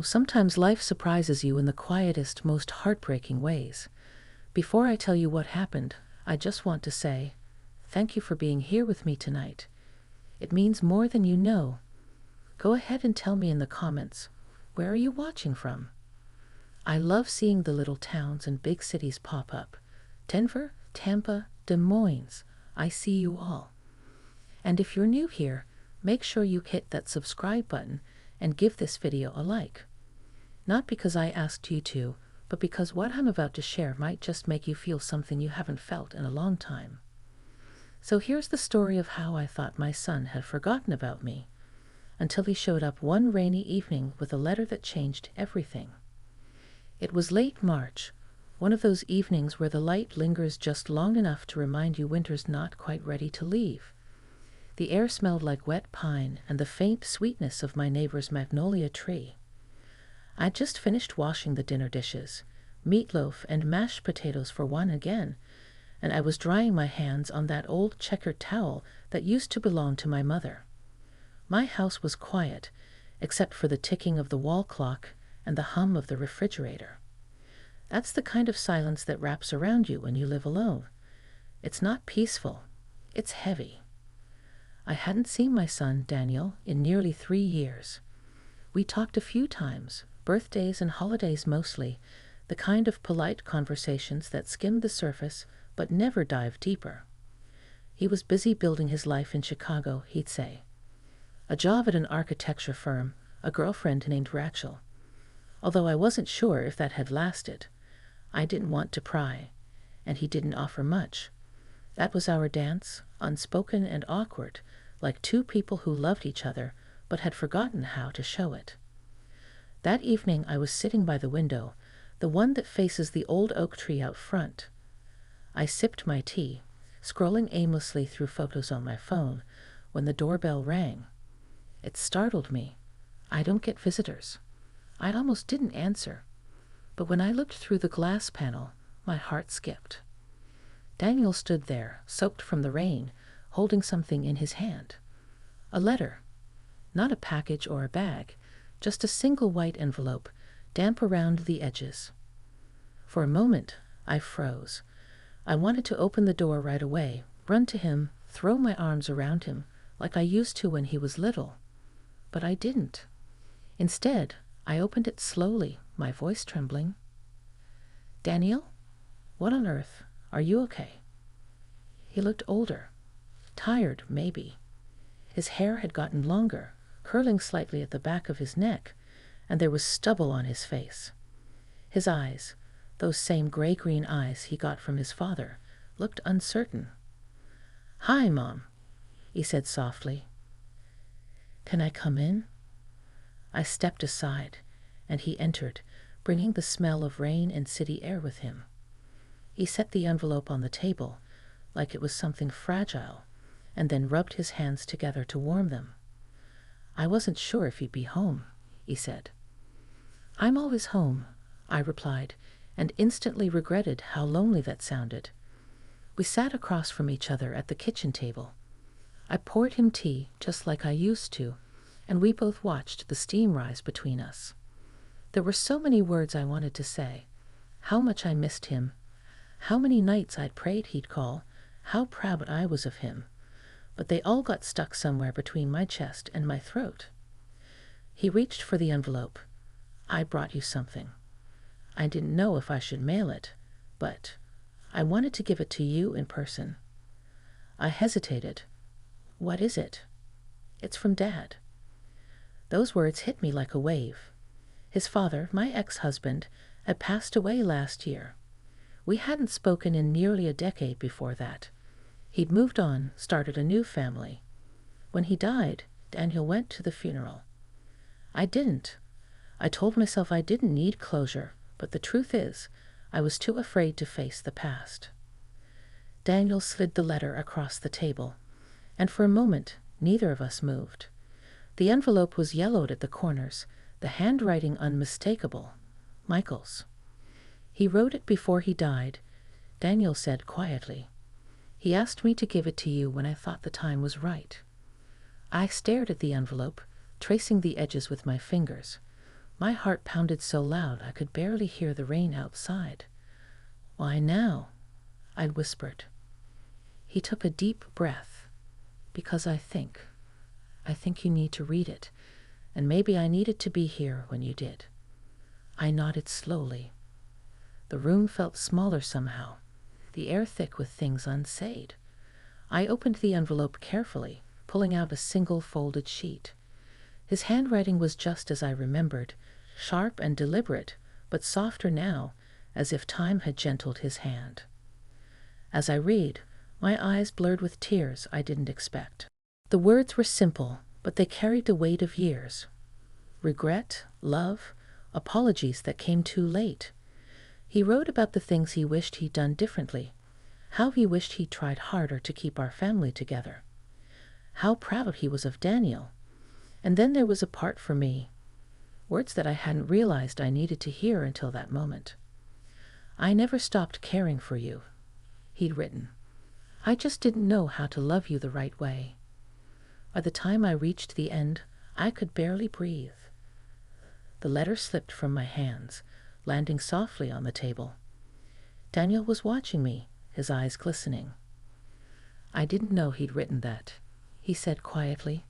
Sometimes life surprises you in the quietest, most heartbreaking ways. Before I tell you what happened, I just want to say, thank you for being here with me tonight. It means more than you know. Go ahead and tell me in the comments, where are you watching from? I love seeing the little towns and big cities pop up. Denver, Tampa, Des Moines, I see you all. And if you're new here, make sure you hit that subscribe button and give this video a like. Not because I asked you to, but because what I'm about to share might just make you feel something you haven't felt in a long time. So here's the story of how I thought my son had forgotten about me, until he showed up one rainy evening with a letter that changed everything. It was late March, one of those evenings where the light lingers just long enough to remind you winter's not quite ready to leave. The air smelled like wet pine and the faint sweetness of my neighbor's magnolia tree. I'd just finished washing the dinner dishes, meatloaf and mashed potatoes for one again, and I was drying my hands on that old checkered towel that used to belong to my mother. My house was quiet, except for the ticking of the wall clock and the hum of the refrigerator. That's the kind of silence that wraps around you when you live alone. It's not peaceful, it's heavy. I hadn't seen my son, Daniel, in nearly 3 years. We talked a few times, birthdays and holidays mostly, the kind of polite conversations that skimmed the surface but never dived deeper. He was busy building his life in Chicago, he'd say. A job at an architecture firm, a girlfriend named Rachel. Although I wasn't sure if that had lasted. I didn't want to pry, and he didn't offer much. That was our dance, unspoken and awkward, like two people who loved each other but had forgotten how to show it. That evening I was sitting by the window, the one that faces the old oak tree out front. I sipped my tea, scrolling aimlessly through photos on my phone, when the doorbell rang. It startled me. I don't get visitors. I almost didn't answer, but when I looked through the glass panel, my heart skipped. Daniel stood there, soaked from the rain, holding something in his hand. A letter. Not a package or a bag, just a single white envelope, damp around the edges. For a moment, I froze. I wanted to open the door right away, run to him, throw my arms around him, like I used to when he was little. But I didn't. Instead, I opened it slowly, my voice trembling. "Daniel? What on earth? Are you okay?" He looked older. Tired, maybe. His hair had gotten longer, curling slightly at the back of his neck, and there was stubble on his face. His eyes, those same gray-green eyes he got from his father, looked uncertain. "Hi, Mom," he said softly. "Can I come in?" I stepped aside, and he entered, bringing the smell of rain and city air with him. He set the envelope on the table, like it was something fragile, and then rubbed his hands together to warm them. "I wasn't sure if you'd be home," he said. "I'm always home," I replied, and instantly regretted how lonely that sounded. We sat across from each other at the kitchen table. I poured him tea, just like I used to, and we both watched the steam rise between us. There were so many words I wanted to say. How much I missed him. How many nights I'd prayed he'd call. How proud I was of him. But they all got stuck somewhere between my chest and my throat. He reached for the envelope. "I brought you something. I didn't know if I should mail it, but I wanted to give it to you in person." I hesitated. "What is it?" "It's from Dad." Those words hit me like a wave. His father, my ex-husband, had passed away last year. We hadn't spoken in nearly a decade before that. He'd moved on, started a new family. When he died, Daniel went to the funeral. I didn't. I told myself I didn't need closure, but the truth is, I was too afraid to face the past. Daniel slid the letter across the table, and for a moment, neither of us moved. The envelope was yellowed at the corners, the handwriting unmistakable. Michael's. "He wrote it before he died," Daniel said quietly. "He asked me to give it to you when I thought the time was right." I stared at the envelope, tracing the edges with my fingers. My heart pounded so loud I could barely hear the rain outside. "Why now?" I whispered. He took a deep breath. "Because I think you need to read it, and maybe I needed to be here when you did." I nodded slowly. The room felt smaller somehow, the air thick with things unsaid. I opened the envelope carefully, pulling out a single folded sheet. His handwriting was just as I remembered, sharp and deliberate, but softer now, as if time had gentled his hand. As I read, my eyes blurred with tears I didn't expect. The words were simple, but they carried the weight of years. Regret, love, apologies that came too late. He wrote about the things he wished he'd done differently, how he wished he'd tried harder to keep our family together, how proud he was of Daniel. And then there was a part for me, words that I hadn't realized I needed to hear until that moment. "I never stopped caring for you," he'd written. "I just didn't know how to love you the right way." By the time I reached the end, I could barely breathe. The letter slipped from my hands, landing softly on the table. Daniel was watching me, his eyes glistening. "I didn't know he'd written that," he said quietly.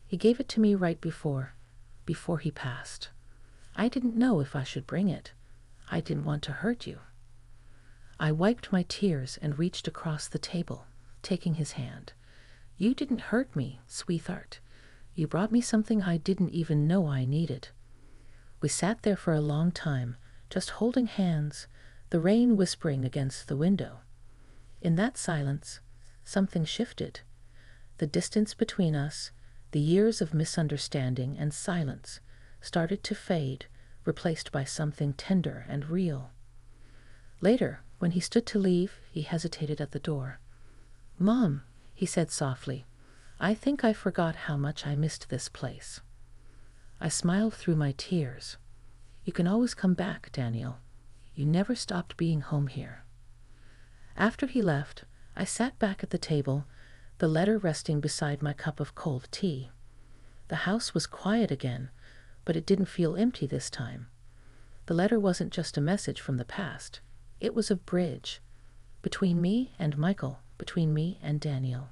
"He gave it to me right before he passed. I didn't know if I should bring it. I didn't want to hurt you." I wiped my tears and reached across the table, taking his hand. "You didn't hurt me, sweetheart. You brought me something I didn't even know I needed." We sat there for a long time, just holding hands, the rain whispering against the window. In that silence, something shifted. The distance between us, the years of misunderstanding and silence, started to fade, replaced by something tender and real. Later, when he stood to leave, he hesitated at the door. "Mom," he said softly, "I think I forgot how much I missed this place." I smiled through my tears. "You can always come back, Daniel. You never stopped being home here." After he left, I sat back at the table, the letter resting beside my cup of cold tea. The house was quiet again, but it didn't feel empty this time. The letter wasn't just a message from the past. It was a bridge between me and Michael, between me and Daniel.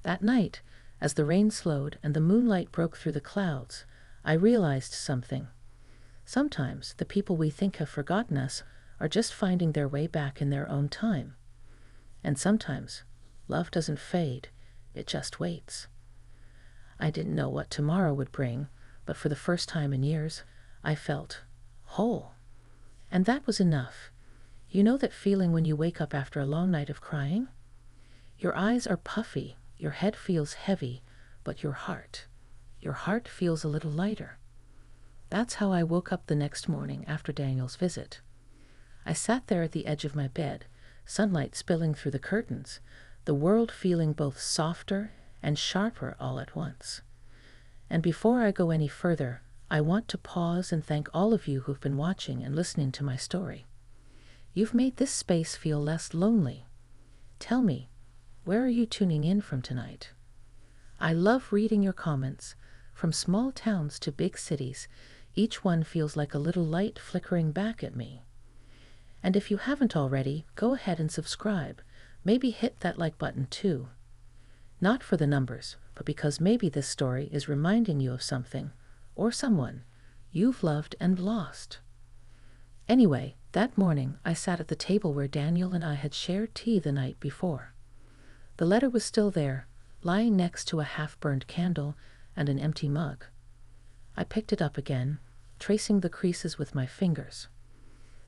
That night, as the rain slowed and the moonlight broke through the clouds, I realized something. Sometimes the people we think have forgotten us are just finding their way back in their own time. And sometimes love doesn't fade, it just waits. I didn't know what tomorrow would bring, but for the first time in years, I felt whole. And that was enough. You know that feeling when you wake up after a long night of crying? Your eyes are puffy, your head feels heavy, but your heart feels a little lighter. That's how I woke up the next morning after Daniel's visit. I sat there at the edge of my bed, sunlight spilling through the curtains, the world feeling both softer and sharper all at once. And before I go any further, I want to pause and thank all of you who've been watching and listening to my story. You've made this space feel less lonely. Tell me, where are you tuning in from tonight? I love reading your comments. From small towns to big cities, each one feels like a little light flickering back at me. And if you haven't already, go ahead and subscribe. Maybe hit that like button too. Not for the numbers, but because maybe this story is reminding you of something, or someone, you've loved and lost. Anyway, that morning I sat at the table where Daniel and I had shared tea the night before. The letter was still there, lying next to a half-burned candle and an empty mug. I picked it up again, tracing the creases with my fingers.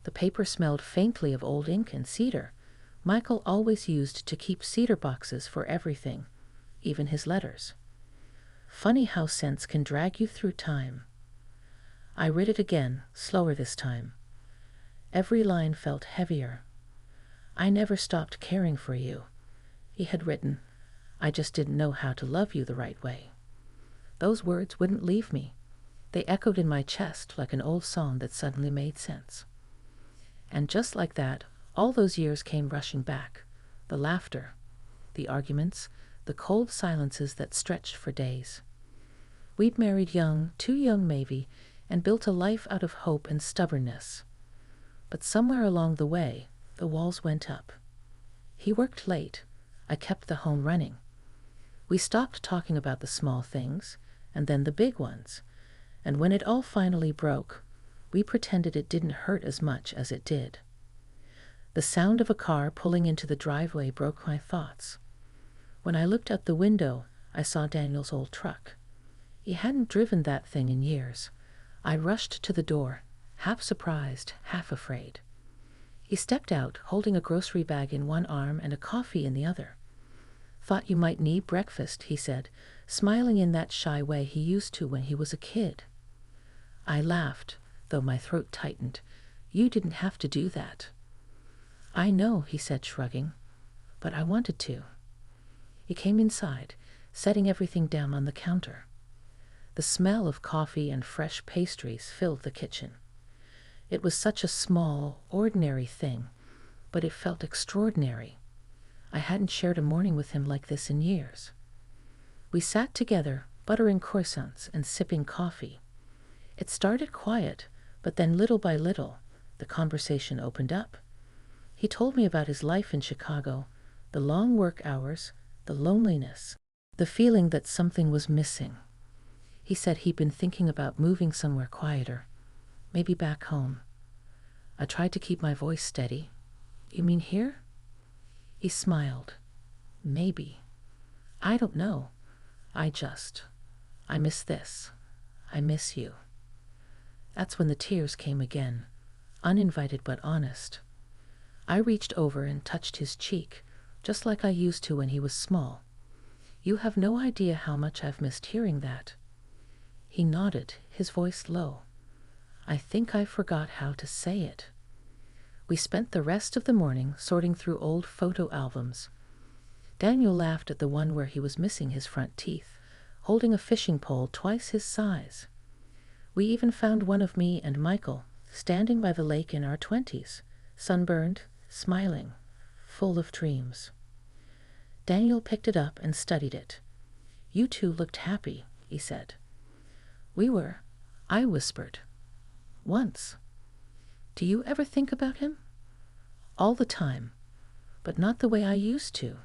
The paper smelled faintly of old ink and cedar. Michael always used to keep cedar boxes for everything, even his letters. Funny how scents can drag you through time. I read it again, slower this time. Every line felt heavier. "I never stopped caring for you," he had written. "I just didn't know how to love you the right way." Those words wouldn't leave me. They echoed in my chest like an old song that suddenly made sense. And just like that, all those years came rushing back. The laughter, the arguments, the cold silences that stretched for days. We'd married young, too young maybe, and built a life out of hope and stubbornness. But somewhere along the way, the walls went up. He worked late. I kept the home running. We stopped talking about the small things, and then the big ones. And when it all finally broke, we pretended it didn't hurt as much as it did. The sound of a car pulling into the driveway broke my thoughts. When I looked out the window, I saw Daniel's old truck. He hadn't driven that thing in years. I rushed to the door, half surprised, half afraid. He stepped out, holding a grocery bag in one arm and a coffee in the other. "Thought you might need breakfast," he said, smiling in that shy way he used to when he was a kid. I laughed, though my throat tightened. "You didn't have to do that." "I know," he said, shrugging, "but I wanted to." He came inside, setting everything down on the counter. The smell of coffee and fresh pastries filled the kitchen. It was such a small, ordinary thing, but it felt extraordinary. I hadn't shared a morning with him like this in years. We sat together, buttering croissants and sipping coffee. It started quiet, but then little by little, the conversation opened up. He told me about his life in Chicago, the long work hours, the loneliness, the feeling that something was missing. He said he'd been thinking about moving somewhere quieter, maybe back home. I tried to keep my voice steady. "You mean here?" He smiled. "Maybe. I don't know. I miss this. I miss you." That's when the tears came again, uninvited but honest. I reached over and touched his cheek, just like I used to when he was small. "You have no idea how much I've missed hearing that." He nodded, his voice low. I think I forgot how to say it. We spent the rest of the morning sorting through old photo albums. Daniel laughed at the one where he was missing his front teeth, holding a fishing pole twice his size. We even found one of me and Michael, standing by the lake in our 20s, sunburned, smiling, full of dreams. Daniel picked it up and studied it. "You two looked happy," he said. "We were," I whispered. "Once." "Do you ever think about him?" "All the time, but not the way I used to.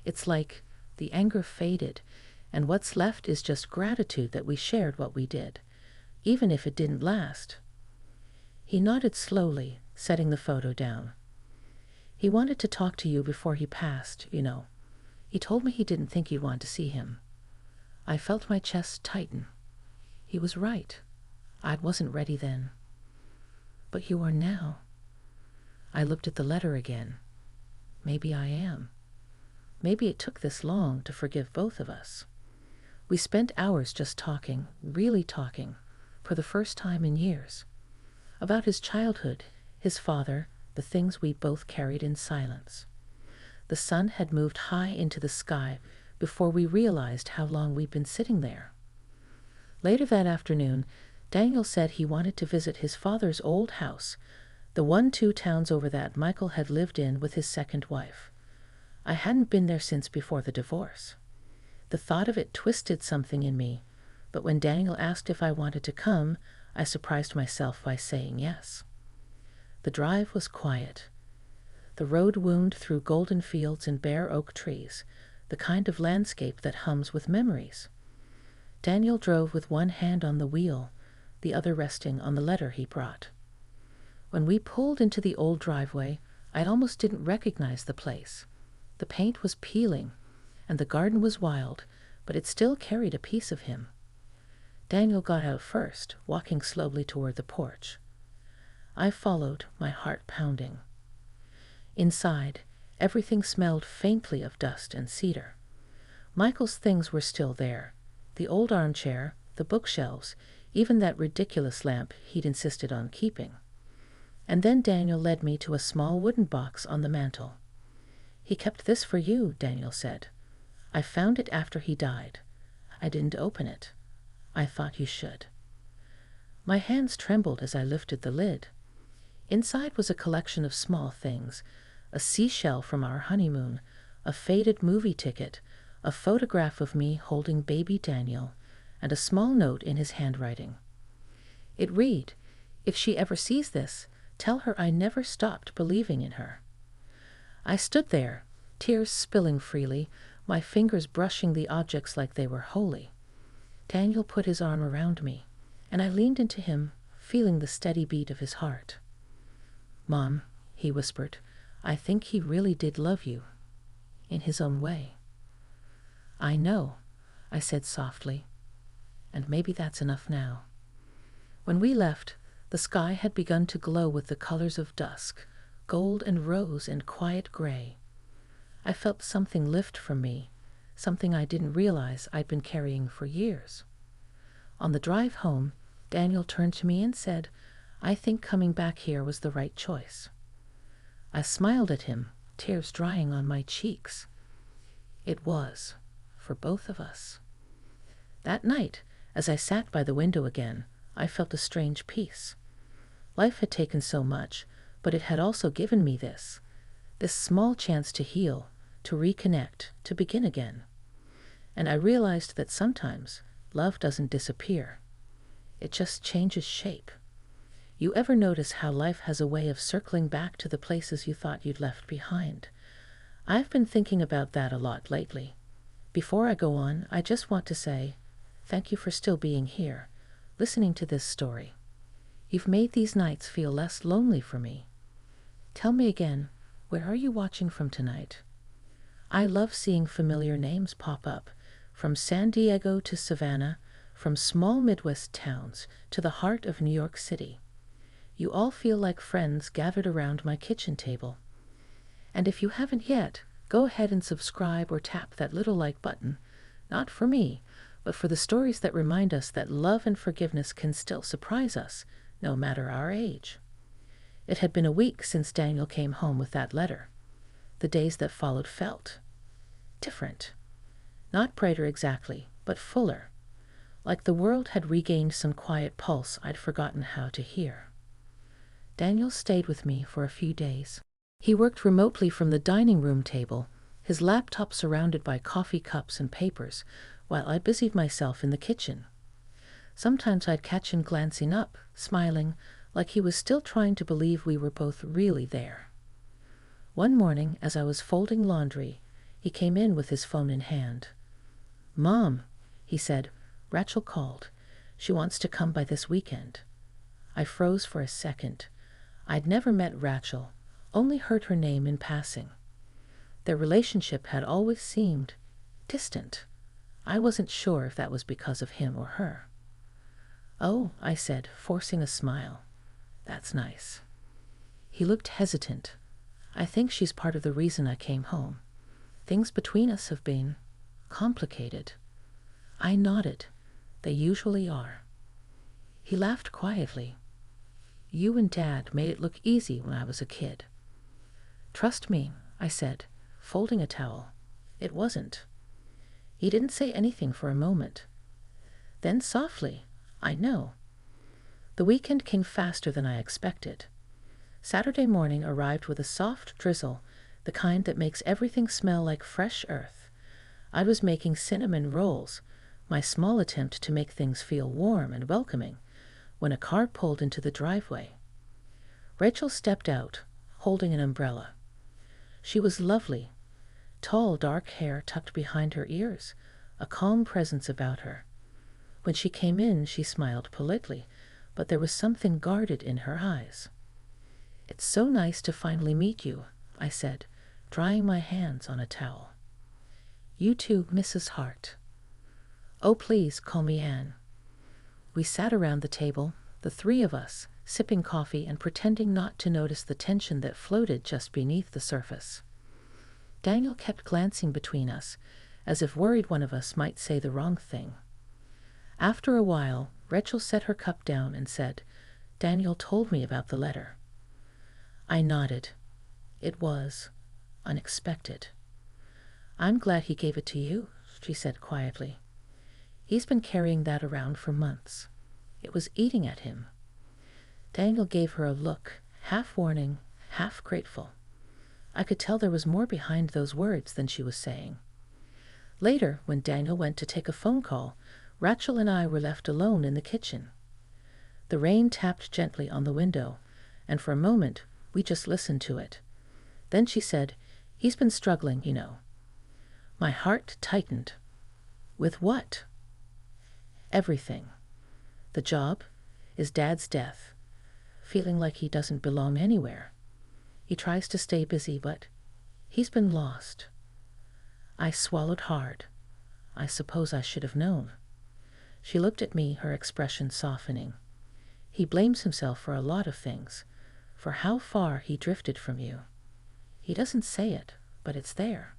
It's like the anger faded, and what's left is just gratitude that we shared what we did, even if it didn't last." He nodded slowly, setting the photo down. "He wanted to talk to you before he passed, you know. He told me he didn't think you'd want to see him." I felt my chest tighten. He was right. I wasn't ready then. "But you are now." I looked at the letter again. Maybe I am. Maybe it took this long to forgive both of us. We spent hours just talking, really talking, for the first time in years. About his childhood, his father, the things we both carried in silence. The sun had moved high into the sky before we realized how long we'd been sitting there. Later that afternoon, Daniel said he wanted to visit his father's old house, the one 2 towns over that Michael had lived in with his second wife. I hadn't been there since before the divorce. The thought of it twisted something in me, but when Daniel asked if I wanted to come, I surprised myself by saying yes. The drive was quiet. The road wound through golden fields and bare oak trees, the kind of landscape that hums with memories. Daniel drove with one hand on the wheel, the other resting on the letter he brought. When we pulled into the old driveway, I almost didn't recognize the place. The paint was peeling, and the garden was wild, but it still carried a piece of him. Daniel got out first, walking slowly toward the porch. I followed, my heart pounding. Inside, everything smelled faintly of dust and cedar. Michael's things were still there, the old armchair, the bookshelves, even that ridiculous lamp he'd insisted on keeping. And then Daniel led me to a small wooden box on the mantel. "He kept this for you," Daniel said. "I found it after he died. I didn't open it. I thought you should." My hands trembled as I lifted the lid. Inside was a collection of small things, a seashell from our honeymoon, a faded movie ticket, a photograph of me holding baby Daniel, and a small note in his handwriting. It read, "If she ever sees this, tell her I never stopped believing in her." I stood there, tears spilling freely, my fingers brushing the objects like they were holy. Daniel put his arm around me, and I leaned into him, feeling the steady beat of his heart. "Mom," he whispered, "I think he really did love you, in his own way." "I know," I said softly, "and maybe that's enough now." When we left, the sky had begun to glow with the colors of dusk, gold and rose and quiet gray. I felt something lift from me, something I didn't realize I'd been carrying for years. On the drive home, Daniel turned to me and said, "I think coming back here was the right choice." I smiled at him, tears drying on my cheeks. It was, for both of us. That night, as I sat by the window again, I felt a strange peace. Life had taken so much, but it had also given me this small chance to heal, to reconnect, to begin again. And I realized that sometimes love doesn't disappear. It just changes shape. You ever notice how life has a way of circling back to the places you thought you'd left behind? I've been thinking about that a lot lately. Before I go on, I just want to say, thank you for still being here, listening to this story. You've made these nights feel less lonely for me. Tell me again, where are you watching from tonight? I love seeing familiar names pop up, from San Diego to Savannah, from small Midwest towns to the heart of New York City. You all feel like friends gathered around my kitchen table. And if you haven't yet, go ahead and subscribe or tap that little like button, not for me, but for the stories that remind us that love and forgiveness can still surprise us, no matter our age. It had been a week since Daniel came home with that letter. The days that followed felt different. Not brighter exactly, but fuller. Like the world had regained some quiet pulse I'd forgotten how to hear. Daniel stayed with me for a few days. He worked remotely from the dining room table, his laptop surrounded by coffee cups and papers, while I busied myself in the kitchen. Sometimes I'd catch him glancing up, smiling, like he was still trying to believe we were both really there. One morning, as I was folding laundry, he came in with his phone in hand. "Mom," he said, "Rachel called. She wants to come by this weekend." I froze for a second. I'd never met Rachel, only heard her name in passing. Their relationship had always seemed distant. I wasn't sure if that was because of him or her. "Oh," I said, forcing a smile. "That's nice." He looked hesitant. "I think she's part of the reason I came home. Things between us have been complicated." I nodded. They usually are. He laughed quietly. "You and Dad made it look easy when I was a kid." "Trust me," I said, folding a towel. "It wasn't." He didn't say anything for a moment. Then softly, "I know." The weekend came faster than I expected. Saturday morning arrived with a soft drizzle, the kind that makes everything smell like fresh earth. I was making cinnamon rolls, my small attempt to make things feel warm and welcoming, when a car pulled into the driveway. Rachel stepped out, holding an umbrella. She was lovely. Tall, dark hair tucked behind her ears, a calm presence about her. When she came in, she smiled politely, but there was something guarded in her eyes. "It's so nice to finally meet you," I said, drying my hands on a towel. "You too, Mrs. Hart." "Oh, please, call me Anne." We sat around the table, the three of us, sipping coffee and pretending not to notice the tension that floated just beneath the surface. Daniel kept glancing between us, as if worried one of us might say the wrong thing. After a while, Rachel set her cup down and said, "Daniel told me about the letter." I nodded. It was unexpected. "I'm glad he gave it to you," she said quietly. "He's been carrying that around for months. It was eating at him." Daniel gave her a look, half warning, half grateful. I could tell there was more behind those words than she was saying. Later, when Daniel went to take a phone call, Rachel and I were left alone in the kitchen. The rain tapped gently on the window, and for a moment we just listened to it. Then she said, "He's been struggling, you know." My heart tightened. With what? Everything. The job, his dad's death, feeling like he doesn't belong anywhere. He tries to stay busy, but he's been lost. I swallowed hard. I suppose I should have known. She looked at me, her expression softening. He blames himself for a lot of things, for how far he drifted from you. He doesn't say it, but it's there.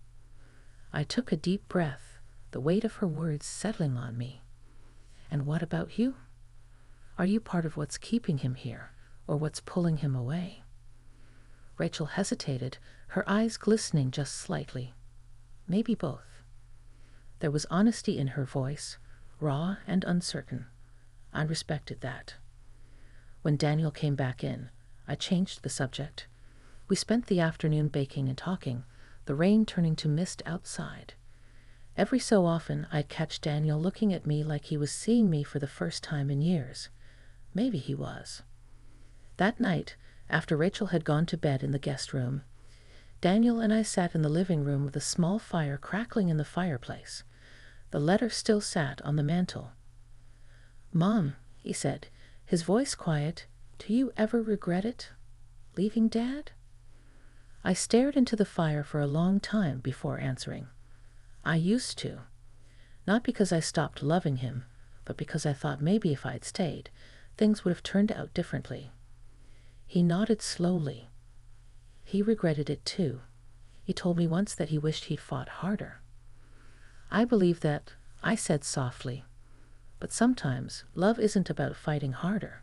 I took a deep breath, the weight of her words settling on me. And what about you? Are you part of what's keeping him here, or what's pulling him away? Rachel hesitated, her eyes glistening just slightly. Maybe both. There was honesty in her voice, raw and uncertain. I respected that. When Daniel came back in, I changed the subject. We spent the afternoon baking and talking, the rain turning to mist outside. Every so often I'd catch Daniel looking at me like he was seeing me for the first time in years. Maybe he was. That night, after Rachel had gone to bed in the guest room, Daniel and I sat in the living room with a small fire crackling in the fireplace. The letter still sat on the mantel. "Mom," he said, his voice quiet, "do you ever regret it? Leaving Dad?" I stared into the fire for a long time before answering. I used to. Not because I stopped loving him, but because I thought maybe if I'd stayed, things would have turned out differently. He nodded slowly. He regretted it too. He told me once that he wished he'd fought harder. I believe that. I said softly. But sometimes love isn't about fighting harder.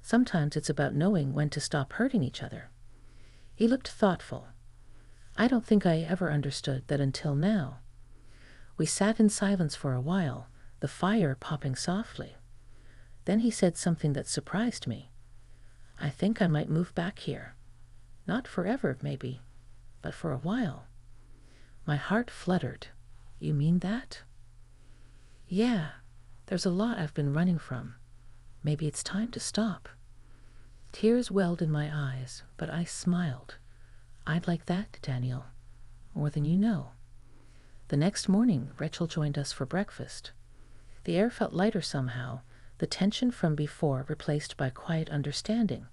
Sometimes it's about knowing when to stop hurting each other. He looked thoughtful. I don't think I ever understood that until now. We sat in silence for a while, the fire popping softly. Then he said something that surprised me. "I think I might move back here. Not forever, maybe, but for a while." My heart fluttered. "You mean that?" "Yeah, there's a lot I've been running from. Maybe it's time to stop." Tears welled in my eyes, but I smiled. "I'd like that, Daniel. More than you know." The next morning, Rachel joined us for breakfast. The air felt lighter somehow, the tension from before replaced by quiet understanding.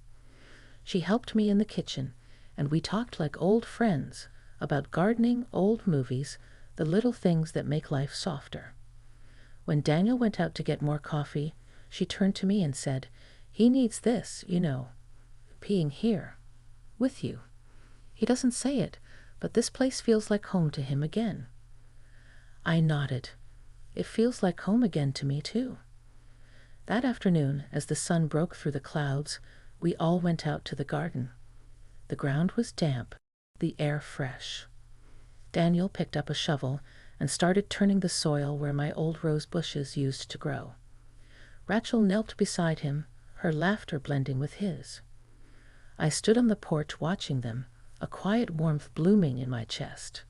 She helped me in the kitchen, and we talked like old friends about gardening, old movies, the little things that make life softer. When Daniel went out to get more coffee, she turned to me and said, "He needs this, you know, being here, with you. He doesn't say it, but this place feels like home to him again." I nodded. It feels like home again to me, too. That afternoon, as the sun broke through the clouds, we all went out to the garden. The ground was damp, the air fresh. Daniel picked up a shovel and started turning the soil where my old rose bushes used to grow. Rachel knelt beside him, her laughter blending with his. I stood on the porch watching them, a quiet warmth blooming in my chest.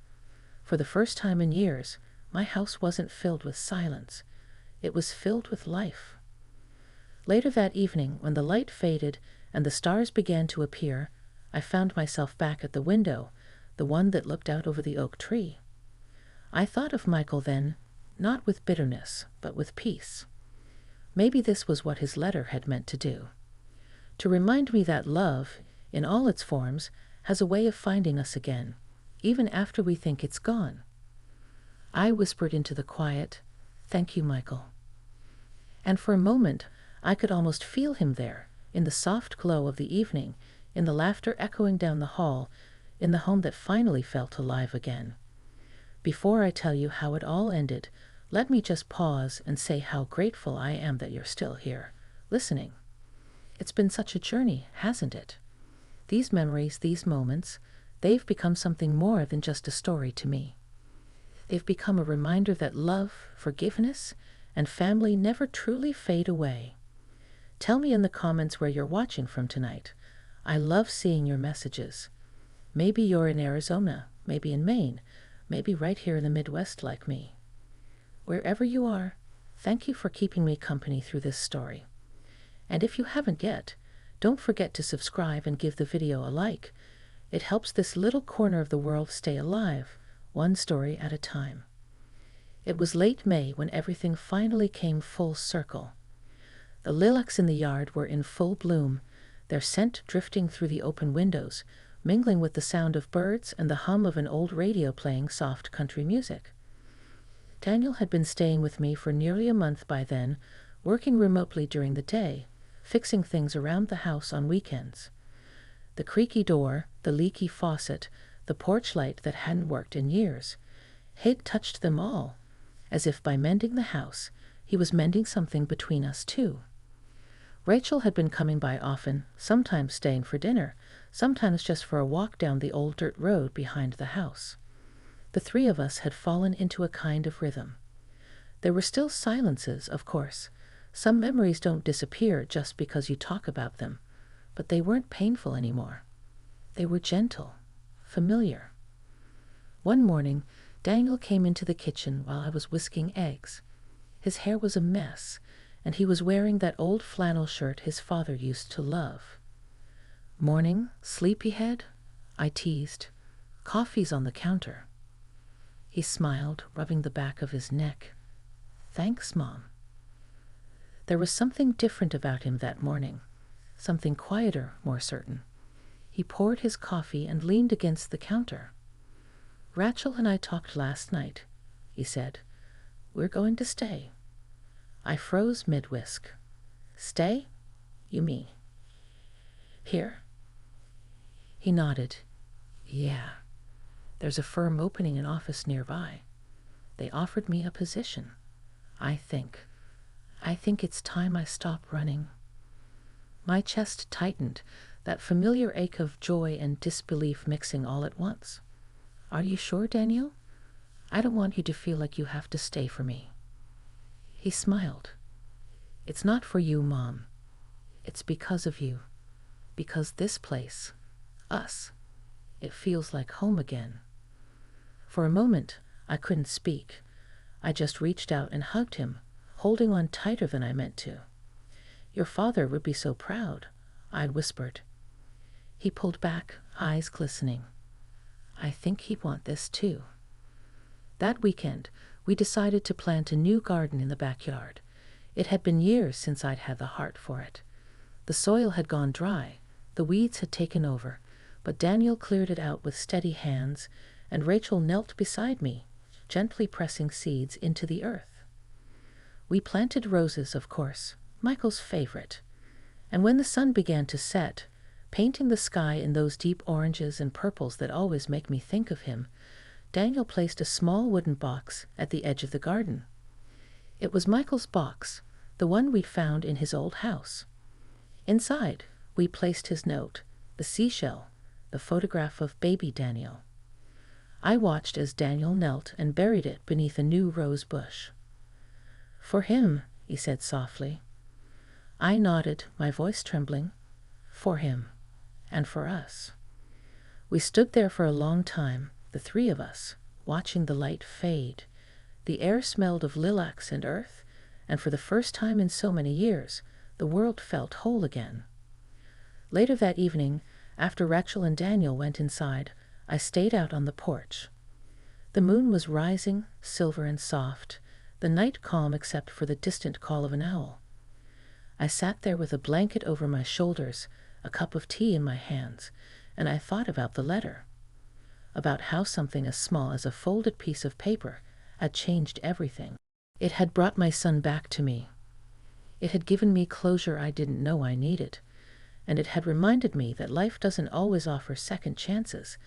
For the first time in years, my house wasn't filled with silence. It was filled with life. Later that evening, when the light faded and the stars began to appear, I found myself back at the window, the one that looked out over the oak tree. I thought of Michael then, not with bitterness, but with peace. Maybe this was what his letter had meant to do. To remind me that love, in all its forms, has a way of finding us again, even after we think it's gone. I whispered into the quiet, "Thank you, Michael." And for a moment, I could almost feel him there, in the soft glow of the evening, in the laughter echoing down the hall, in the home that finally felt alive again. Before I tell you how it all ended, let me just pause and say how grateful I am that you're still here, listening. It's been such a journey, hasn't it? These memories, these moments, they've become something more than just a story to me. They've become a reminder that love, forgiveness, and family never truly fade away. Tell me in the comments where you're watching from tonight. I love seeing your messages. Maybe you're in Arizona, maybe in Maine, maybe right here in the Midwest like me. Wherever you are, thank you for keeping me company through this story. And if you haven't yet, don't forget to subscribe and give the video a like. It helps this little corner of the world stay alive, one story at a time. It was late May when everything finally came full circle. The lilacs in the yard were in full bloom, their scent drifting through the open windows, mingling with the sound of birds and the hum of an old radio playing soft country music. Daniel had been staying with me for nearly a month by then, working remotely during the day, fixing things around the house on weekends. The creaky door, the leaky faucet, the porch light that hadn't worked in years. He'd touched them all, as if by mending the house, he was mending something between us too. Rachel had been coming by often, sometimes staying for dinner, sometimes just for a walk down the old dirt road behind the house. The three of us had fallen into a kind of rhythm. There were still silences, of course. Some memories don't disappear just because you talk about them, but they weren't painful anymore. They were gentle, familiar. One morning, Daniel came into the kitchen while I was whisking eggs. His hair was a mess, and he was wearing that old flannel shirt his father used to love. "Morning, sleepyhead?" I teased. "Coffee's on the counter." He smiled, rubbing the back of his neck. "Thanks, Mom." There was something different about him that morning, something quieter, more certain. He poured his coffee and leaned against the counter. "Rachel and I talked last night," he said. "We're going to stay." I froze mid-whisk. "Stay? You mean here?" He nodded. "Yeah. There's a firm opening an office nearby. They offered me a position. I think it's time I stop running." My chest tightened, that familiar ache of joy and disbelief mixing all at once. "Are you sure, Daniel? I don't want you to feel like you have to stay for me." He smiled. "It's not for you, Mom. It's because of you. Because this place, us, it feels like home again." For a moment, I couldn't speak. I just reached out and hugged him, holding on tighter than I meant to. "Your father would be so proud," I whispered. He pulled back, eyes glistening. "I think he'd want this too." That weekend, we decided to plant a new garden in the backyard. It had been years since I'd had the heart for it. The soil had gone dry, the weeds had taken over, but Daniel cleared it out with steady hands, and Rachel knelt beside me, gently pressing seeds into the earth. We planted roses, of course, Michael's favorite. And when the sun began to set, painting the sky in those deep oranges and purples that always make me think of him, Daniel placed a small wooden box at the edge of the garden. It was Michael's box, the one we'd found in his old house. Inside, we placed his note, the seashell, the photograph of baby Daniel. I watched as Daniel knelt and buried it beneath a new rose bush. "For him," he said softly. I nodded, my voice trembling. "For him, and for us." We stood there for a long time, the three of us, watching the light fade. The air smelled of lilacs and earth, and for the first time in so many years, the world felt whole again. Later that evening, after Rachel and Daniel went inside, I stayed out on the porch. The moon was rising, silver and soft, the night calm except for the distant call of an owl. I sat there with a blanket over my shoulders, a cup of tea in my hands, and I thought about the letter. About how something as small as a folded piece of paper had changed everything. It had brought my son back to me. It had given me closure I didn't know I needed, and it had reminded me that life doesn't always offer second chances,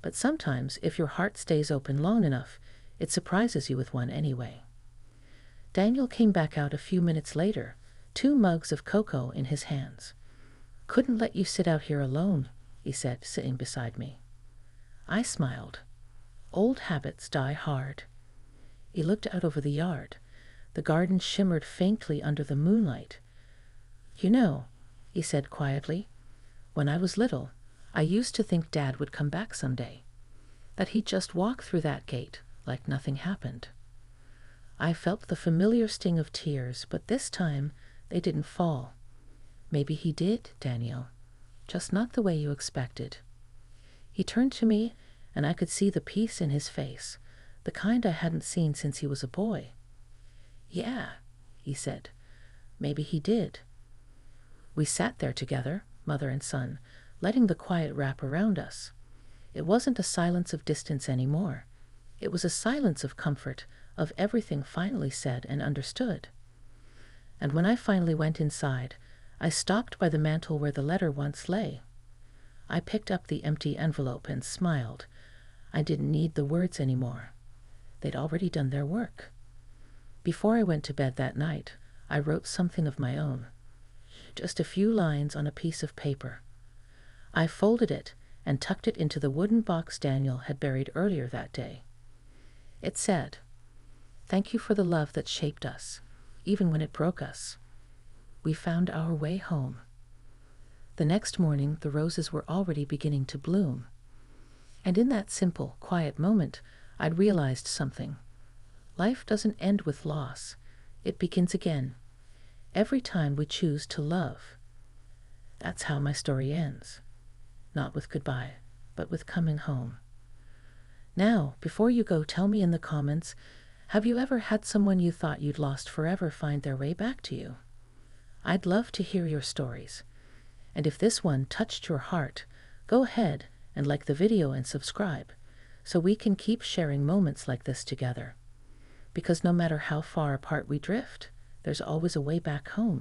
but sometimes if your heart stays open long enough, it surprises you with one anyway. Daniel came back out a few minutes later, 2 mugs of cocoa in his hands. "Couldn't let you sit out here alone," he said, sitting beside me. I smiled. Old habits die hard. He looked out over the yard. The garden shimmered faintly under the moonlight. "You know," he said quietly, "when I was little, I used to think Dad would come back someday, that he'd just walk through that gate like nothing happened." I felt the familiar sting of tears, but this time they didn't fall. Maybe he did, Daniel, just not the way you expected. He turned to me, and I could see the peace in his face, the kind I hadn't seen since he was a boy. Yeah, he said, maybe he did. We sat there together, mother and son, letting the quiet wrap around us. It wasn't a silence of distance anymore. It was a silence of comfort, of everything finally said and understood. And when I finally went inside, I stopped by the mantel where the letter once lay. I picked up the empty envelope and smiled. I didn't need the words anymore. They'd already done their work. Before I went to bed that night, I wrote something of my own. Just a few lines on a piece of paper. I folded it and tucked it into the wooden box Daniel had buried earlier that day. It said, "Thank you for the love that shaped us, even when it broke us. We found our way home." The next morning, the roses were already beginning to bloom. And in that simple, quiet moment, I'd realized something. Life doesn't end with loss. It begins again. Every time we choose to love. That's how my story ends. Not with goodbye, but with coming home. Now, before you go, tell me in the comments, have you ever had someone you thought you'd lost forever find their way back to you? I'd love to hear your stories. And if this one touched your heart, go ahead and like the video and subscribe, so we can keep sharing moments like this together. Because no matter how far apart we drift, there's always a way back home.